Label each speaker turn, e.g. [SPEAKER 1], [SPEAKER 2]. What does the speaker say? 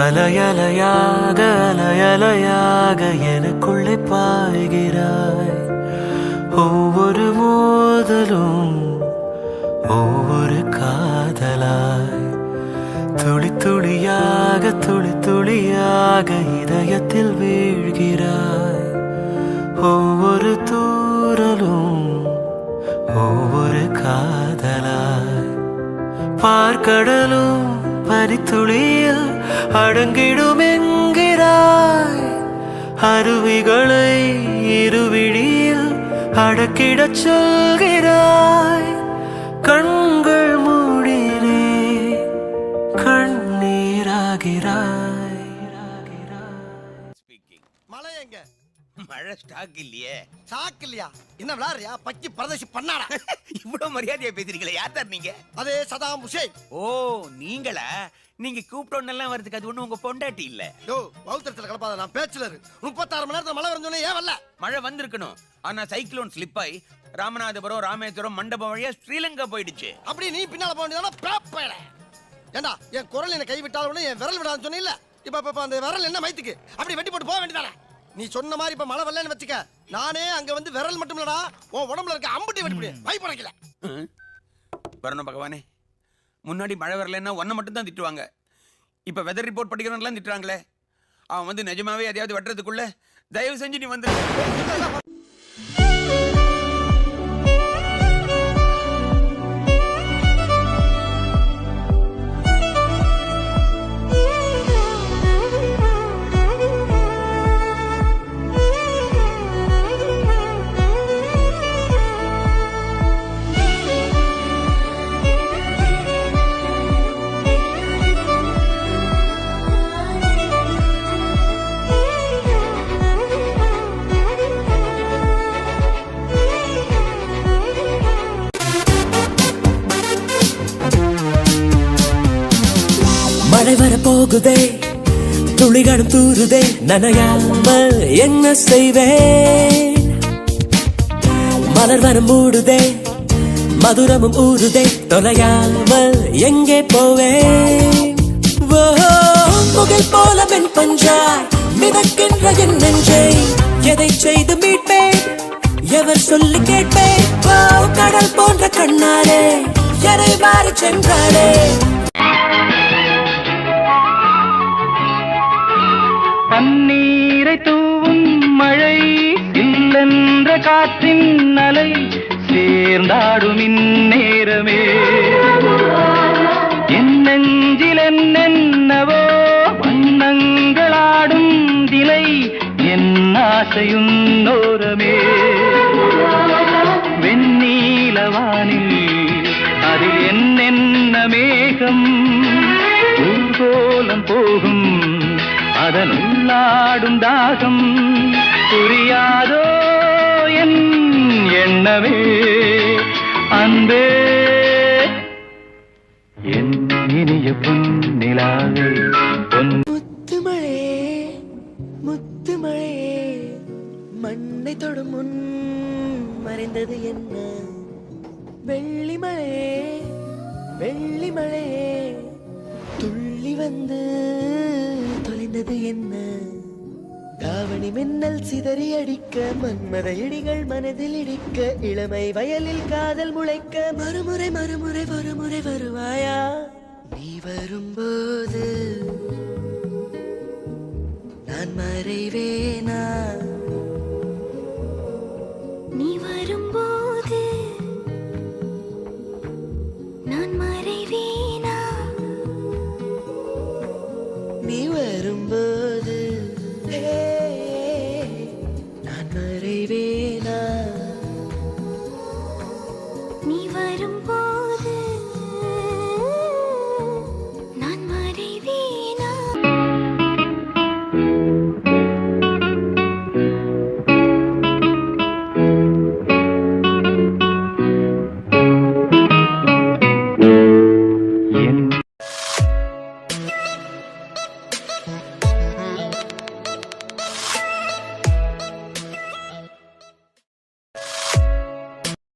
[SPEAKER 1] அலையலையாக அலையலையாக எனக்குள்ளே பாய்கிறாய். ஒவ்வொரு மோதலும் ஒவ்வொரு காதலாய் துளி துளியாக துளி துளியாக இதயத்தில் வீழ்கிறாய். ஒவ்வொரு தூரலும் ஒவ்வொரு காதலாய் பார்க்கடலும் பனித்துளியில் அடங்கிடும் என்கிறாய். அருவிகளை இருவிழியில் அடக்கிடச் சொல்கிறாய். கண்கள் மூடினே கண்ணீராகிறாய்.
[SPEAKER 2] மழை எங்க?
[SPEAKER 3] மழை ஸ்டாக் இல்லையே.
[SPEAKER 2] ஸ்டாக் இல்லையா? என்ன விளையாடுறியா? பக்கி பரதேசி பண்ணாடா.
[SPEAKER 3] இவ்வளவு மரியாதையா பேசுறீங்களே, யார் தான் நீங்க?
[SPEAKER 2] அதே சதாம் ஹுசேன்.
[SPEAKER 3] ஓ நீங்களா? நீங்க கூப்பிட்டோன்னெல்லாம் வரதுக்கு அது ஒண்ணும் உங்க பொண்டாட்டி இல்ல.
[SPEAKER 2] யோ பௌத்தரத்துல கலப்பாத, நான் பேச்சுலர். 36 மணி நேரத்துல மழை வரஞ்சோன்னே ஏன் வரல?
[SPEAKER 3] மழை வந்திருக்கணும், ஆனா சைக்ளோன் ஸ்லிப் ஆகி ராமநாதபுரம் ராமேஸ்வரம் மண்டபம் வழியா ஸ்ரீலங்கா போயிடுச்சு.
[SPEAKER 2] அப்படி நீ பின்னால போக வேண்டியதான? ஏண்டா என் குரல் என்ன கை விட்டாலும் என் விரல் விடாதுன்னு சொன்ன இல்ல? இப்ப அந்த விரல் என்ன மைத்துக்கு? அப்படி வெட்டி போட்டு போக வேண்டியதானே? நீ சொன்ன மாதிரி இப்ப மழை வரலன்னு வச்சுக்க, நானே அங்க வந்து விரல் மட்டும் இல்லடா உன் உடம்புல இருக்க அம்புட்டி வெட்டி போடு. பை படைக்கல
[SPEAKER 3] வரணும் பகவானே. முன்னாடி மழை வரலன்னா ஒன்ன மட்டும் தான் திட்டுவாங்க, இப்ப வெதர் ரிப்போர்ட் படிக்கிறவங்கலாம் திட்டுறாங்களே. அவன் வந்து நிஜமாவே எதையாவது வெட்டுறதுக்குள்ள தயவு செஞ்சு நீ வந்து.
[SPEAKER 1] மழை வர போகுதே, துளிகளும் தூருதே, நனையாமல் என்ன செய்வேன்? மலர் வரம் மூடுதே, மதுரமும் ஊறுதே, தொலையாமல் எங்கே போவேன்? முகில் போல பெண் பஞ்சாய் மிதக்கின்ற என் நெஞ்சை எதை செய்து மீட்பேன்? எவர் சொல்லி கேட்பேன்? கடல் போன்ற கண்ணாலே எதை மாறி சென்றாளே.
[SPEAKER 4] தண்ணீரை தூவும் மழை, இல்லென்ற காற்றின் அலை, சேர்ந்தாடும் இந்நேரமே என் நெஞ்சில் என்னென்னவோ வண்ணங்களாடும் திலை, என் ஆசையுன்னோரமே. வெண்ணீலவானில் அதில் என்னென்ன மேகம், ஊர்கோலம் போகும் அதன் உள்ளாடும் தாகம், புரியாதோ என் எண்ணமே அன்பே. என் இனிய பொன்னிலாவே
[SPEAKER 1] முத்துமழே முத்துமழே, மண்ணை தொடும் முன் மறைந்தது என்ன? வெள்ளிமழே வெள்ளிமழே, துள்ளி வந்து தொலைந்தது என்ன? தாவணி மின்னல் சிதறி அடிக்க, மன்மத இடிகள் மனதில் இடிக்க, இளமை வயலில் காதல் முளைக்க, மறுமுறை மறுமுறை ஒருமுறை வருவாயா? நீ வரும்போது நான் மறைவேனா? நீ